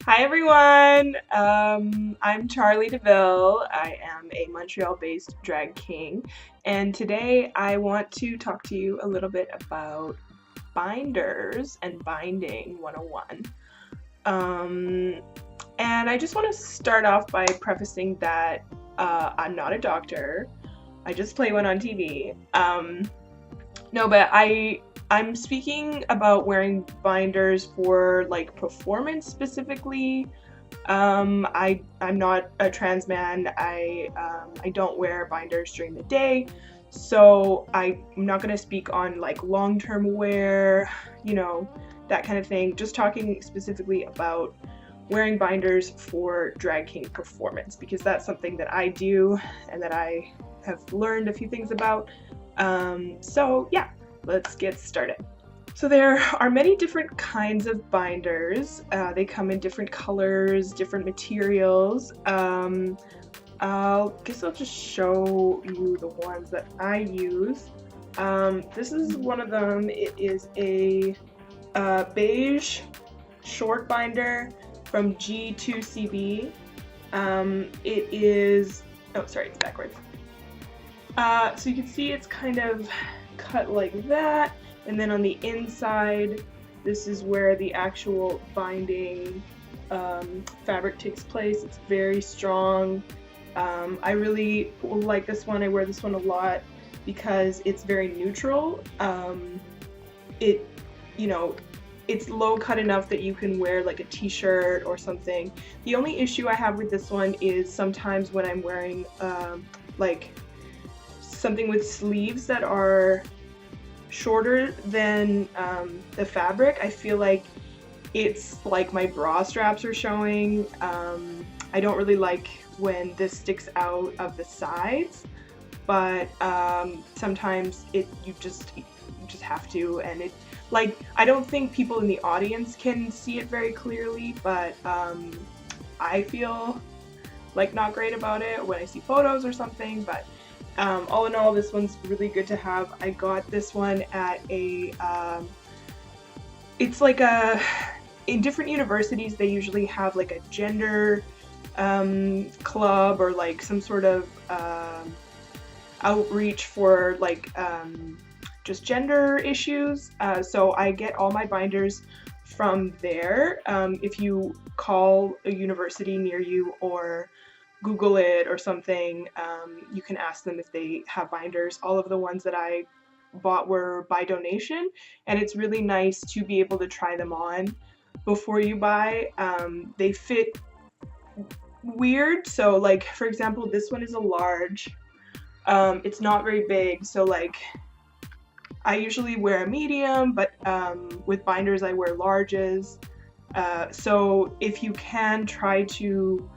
Hi everyone! I'm Charlie DeVille. I am a Montreal-based drag king, and today I want to talk to you a little bit about binders and binding 101. Um, and I just want to start off by prefacing that I'm not a doctor. I just play one on TV. No, but I'm speaking about wearing binders for like performance specifically. I'm not a trans man. I don't wear binders during the day, so I'm not gonna speak on like long-term wear, you know, that kind of thing. Just talking specifically about wearing binders for drag king performance because that's something that I do and that I have learned a few things about. So yeah, let's get started. So there are many different kinds of binders. They come in different colors, different materials. I guess I'll just show you the ones that I use. This is one of them. It is a beige short binder from G2CB. It is, oh sorry, it's backwards. So you can see it's kind of cut like that, and then on the inside, this is where the actual binding fabric takes place. It's very strong. I really like this one. I wear this one a lot because it's very neutral. It, you know, it's low cut enough that you can wear like a t-shirt or something. The only issue I have with this one is sometimes when I'm wearing like something with sleeves that are shorter than the fabric, I feel like it's like my bra straps are showing. I don't really like when this sticks out of the sides, but sometimes you just have to, and it like I don't think people in the audience can see it very clearly, but I feel like not great about it when I see photos or something. But all in all, this one's really good to have. I got this one at a, it's like in different universities they usually have like a gender club or like some sort of outreach for like just gender issues. So I get all my binders from there. If you call a university near you or Google it or something, you can ask them if they have binders. All of the ones that I bought were by donation, and it's really nice to be able to try them on before you buy. They fit weird, so like for example, this one is a large. It's not very big, so like I usually wear a medium, but with binders I wear larges. So if you can try to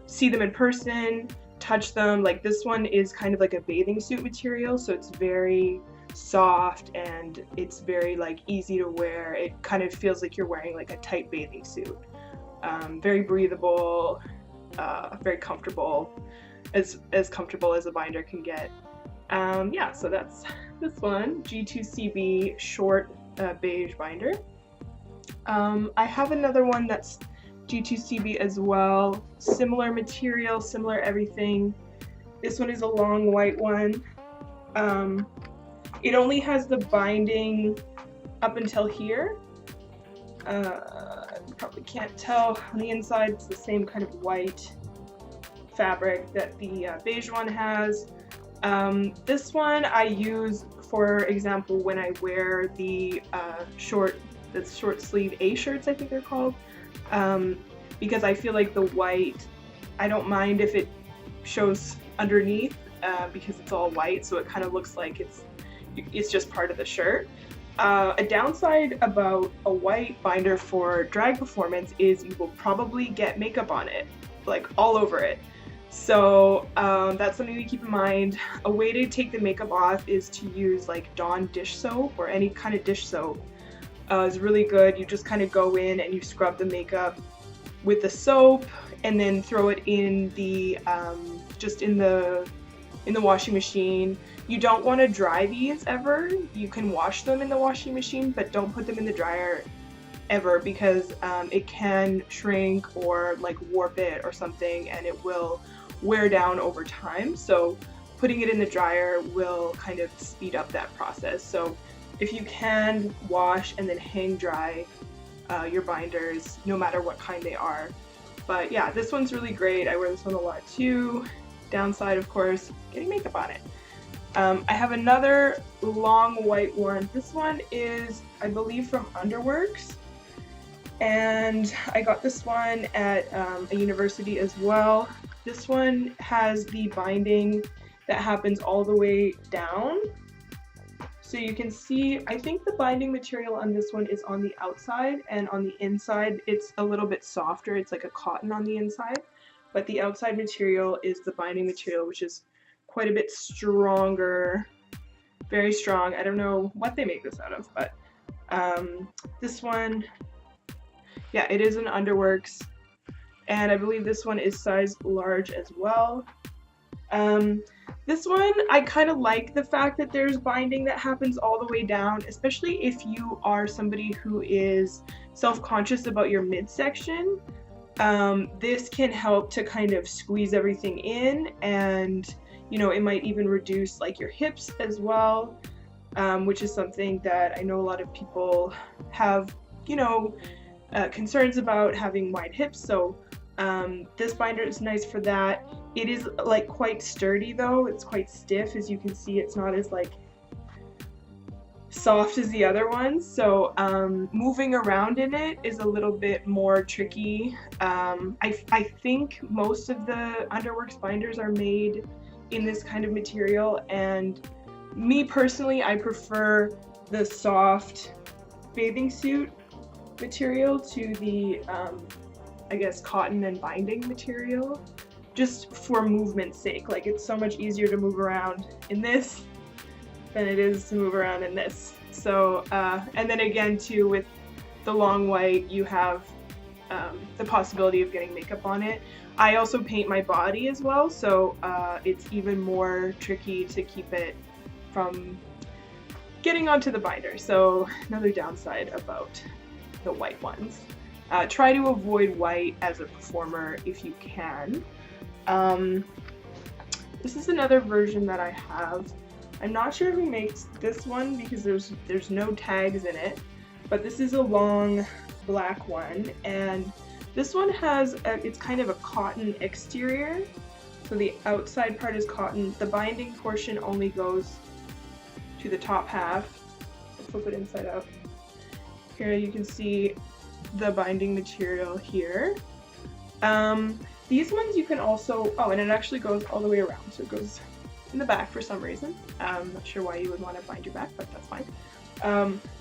see them in person, touch them. Like this one is kind of like a bathing suit material, so it's very soft and it's very like easy to wear. It kind of feels like you're wearing like a tight bathing suit. Very breathable, very comfortable, as comfortable as a binder can get. Yeah, so that's this one, G2CB short beige binder. I have another one that's G2CB as well, similar material, similar everything. This one is a long white one. It only has the binding up until here. You probably can't tell on the inside. It's the same kind of white fabric that the beige one has. This one I use, for example, when I wear the short sleeve A shirts, I think they're called. Because I feel like the white, I don't mind if it shows underneath because it's all white, so it kind of looks like it's just part of the shirt. A downside about a white binder for drag performance is you will probably get makeup on it, like all over it. So that's something to keep in mind. A way to take the makeup off is to use like Dawn dish soap or any kind of dish soap. It's really good. You just kind of go in and you scrub the makeup with the soap and then throw it in the just in the washing machine. You don't want to dry these ever. You can wash them in the washing machine, but don't put them in the dryer ever, because it can shrink or like warp it or something, and it will wear down over time. So putting it in the dryer will kind of speed up that process. So if you can, wash and then hang dry your binders, no matter what kind they are. But yeah, this one's really great. I wear this one a lot too. Downside, of course, getting makeup on it. I have another long white one. This one is, I believe, from Underworks, and I got this one at a university as well. This one has the binding that happens all the way down. So you can see, I think the binding material on this one is on the outside, and on the inside it's a little bit softer. It's like a cotton on the inside, but the outside material is the binding material, which is quite a bit stronger, very strong. I don't know what they make this out of, but this one, yeah, it is an Underworks, and I believe this one is size large as well. This one, I kind of like the fact that there's binding that happens all the way down, especially if you are somebody who is self-conscious about your midsection. This can help to kind of squeeze everything in, and you know, it might even reduce like your hips as well, which is something that I know a lot of people have, you know, concerns about having wide hips. So this binder is nice for that. It is like quite sturdy though. It's quite stiff, as you can see. It's not as like soft as the other ones, so moving around in it is a little bit more tricky. I think most of the Underworks binders are made in this kind of material, and me personally, I prefer the soft bathing suit material to the I guess cotton and binding material, just for movement's sake. Like, it's so much easier to move around in this than it is to move around in this. So and then again too, with the long white, you have the possibility of getting makeup on it. I also paint my body as well, so it's even more tricky to keep it from getting onto the binder. So another downside about the white ones. Try to avoid white as a performer if you can. This is another version that I have. I'm not sure who makes this one because there's no tags in it, but this is a long black one, and this one has it's kind of a cotton exterior. So the outside part is cotton. The binding portion only goes to the top half. I'll flip it inside out. Here you can see the binding material here. These ones you can also, oh, and it actually goes all the way around, so it goes in the back for some reason. I'm not sure why you would want to bind your back, but that's fine.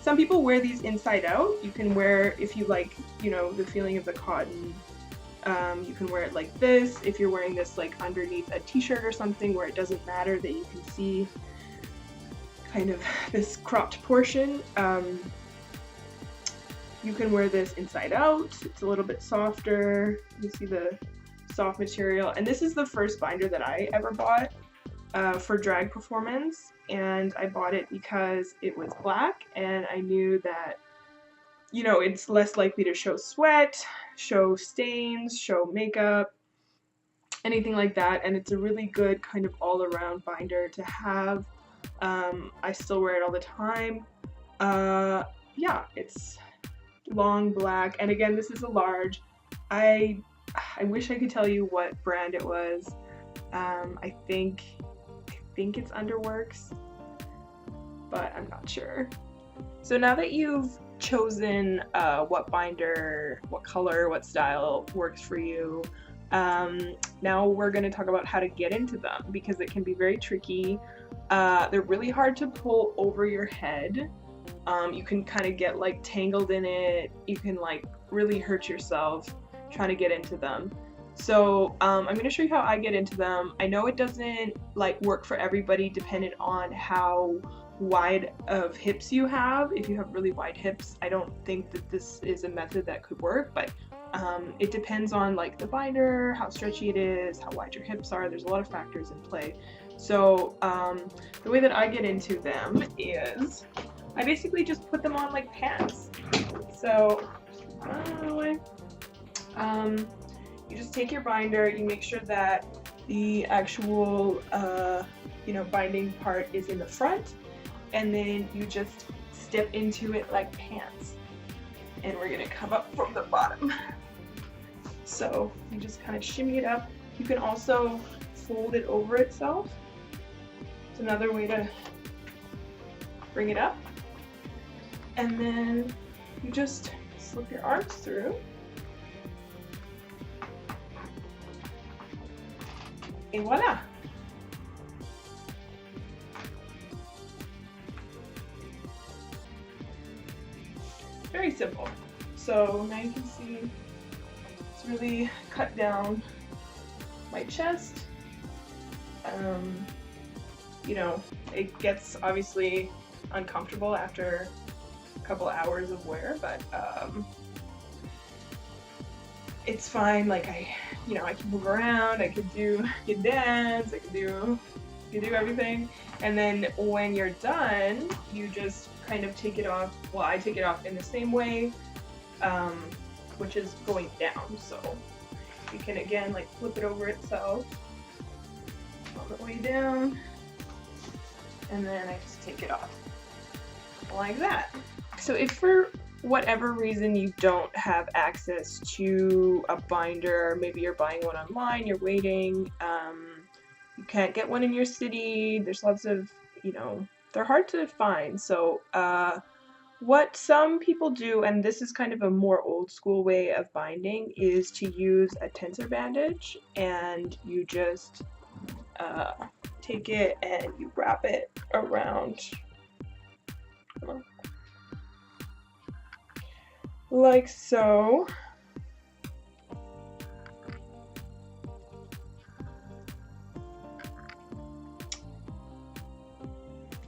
Some people wear these inside out. You can wear, if you like, you know, the feeling of the cotton, you can wear it like this. If you're wearing this like underneath a t-shirt or something where it doesn't matter that you can see kind of this cropped portion, you can wear this inside out. It's a little bit softer. You see the soft material. And this is the first binder that I ever bought for drag performance. And I bought it because it was black, and I knew that, you know, it's less likely to show sweat, show stains, show makeup, anything like that. And it's a really good kind of all-around binder to have. I still wear it all the time. Yeah, it's long black, and again, this is a large. I wish I could tell you what brand it was. I think it's Underworks, but I'm not sure. So now that you've chosen what binder, what color, what style works for you, now we're going to talk about how to get into them, because it can be very tricky. They're really hard to pull over your head. You can kind of get like tangled in it. You can like really hurt yourself trying to get into them. So I'm going to show you how I get into them. I know it doesn't like work for everybody depending on how wide of hips you have. If you have really wide hips, I don't think that this is a method that could work, but it depends on like the binder, how stretchy it is, how wide your hips are. There's a lot of factors in play. So the way that I get into them is I basically just put them on like pants. So away. You just take your binder, you make sure that the actual binding part is in the front, and then you just step into it like pants. And we're gonna come up from the bottom. So you just kind of shimmy it up. You can also fold it over itself. It's another way to bring it up. And then you just slip your arms through. And voila! Very simple. So now you can see it's really cut down my chest. It gets obviously uncomfortable after a couple hours of wear, but it's fine. Like I can move around, I could dance, I could do everything. And then when you're done, you just kind of take it off. Well, I take it off in the same way, which is going down. So you can again like flip it over itself on the way down, and then I just take it off like that. So if for whatever reason you don't have access to a binder, maybe you're buying one online, you're waiting, you can't get one in your city, there's lots of, they're hard to find. So what some people do, and this is kind of a more old school way of binding, is to use a tensor bandage, and you just take it and you wrap it around like so.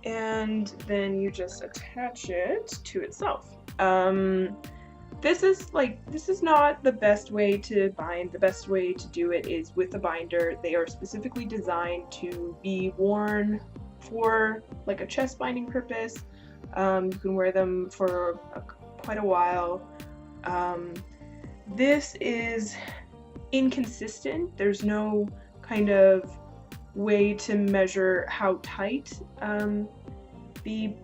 And then you just attach it to itself. This is not the best way to bind. The best way to do it is with a binder. They are specifically designed to be worn for like a chest binding purpose. You can wear them for quite a while. This is inconsistent. There's no kind of way to measure how tight the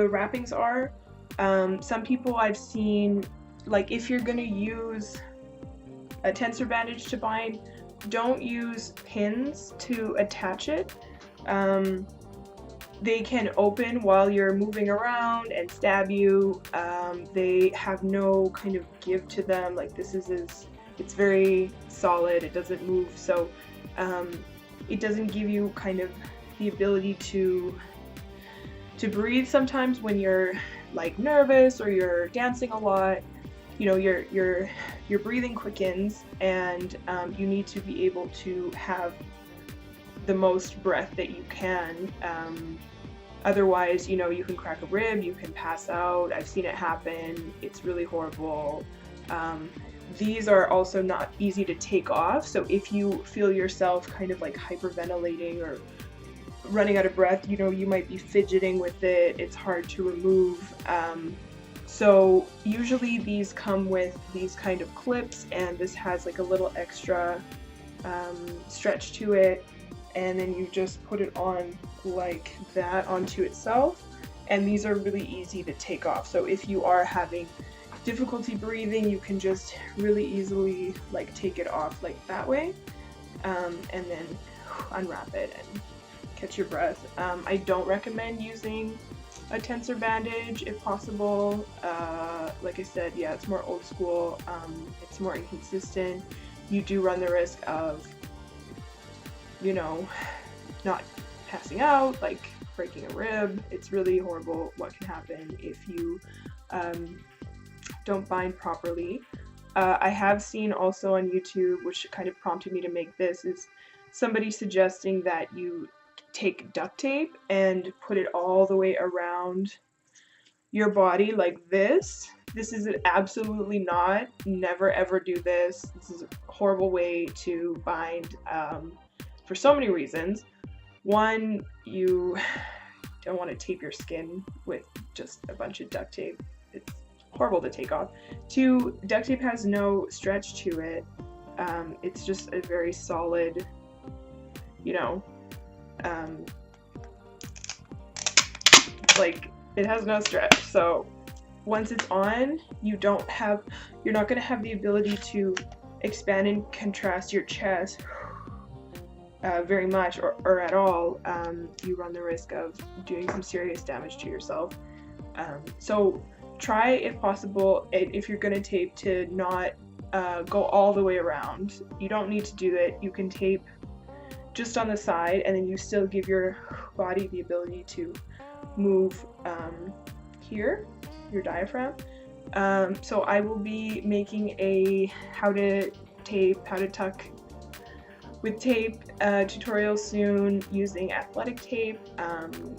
wrappings are. Some people I've seen, like if you're gonna use a tensor bandage to bind, don't use pins to attach it. They can open while you're moving around and stab you. They have no kind of give to them. Like it's very solid, it doesn't move, so it doesn't give you kind of the ability to breathe sometimes when you're like nervous or you're dancing a lot. Your breathing quickens, and you need to be able to have the most breath that you can. Otherwise, you can crack a rib, you can pass out. I've seen it happen. It's really horrible. These are also not easy to take off, so if you feel yourself kind of like hyperventilating or running out of breath, you might be fidgeting with it. It's hard to remove. So usually these come with these kind of clips, and this has like a little extra stretch to it, and then you just put it on like that onto itself, and these are really easy to take off. So if you are having difficulty breathing, you can just really easily like take it off like that way, and then unwrap it and catch your breath. I don't recommend using a tensor bandage if possible. Like I said, yeah, it's more old school, it's more inconsistent. You do run the risk of not passing out, like breaking a rib. It's really horrible what can happen if you don't bind properly. I have seen also on YouTube, which kind of prompted me to make this, is somebody suggesting that you take duct tape and put it all the way around your body like this. This is absolutely not. Never ever do this. This is a horrible way to bind for so many reasons. One, you don't want to tape your skin with just a bunch of duct tape. It's horrible to take off. 2, duct tape has no stretch to it. It's just a very solid, you know, like it has no stretch. So once it's on, you're not going to have the ability to expand and contrast your chest very much or at all. You run the risk of doing some serious damage to yourself. So try, if possible, if you're going to tape, to not go all the way around. You don't need to do that. You can tape just on the side, and then you still give your body the ability to move here, your diaphragm. So I will be making a how to tuck with tape tutorial soon using athletic tape.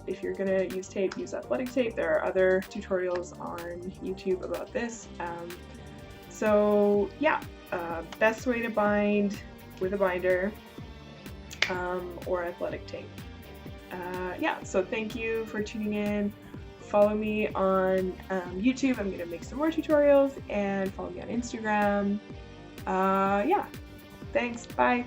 If you're gonna use tape, use athletic tape. There are other tutorials on YouTube about this. So yeah, best way to bind with a binder or athletic tape. Yeah, so thank you for tuning in. Follow me on YouTube. I'm gonna make some more tutorials, and follow me on Instagram. Yeah, thanks, bye.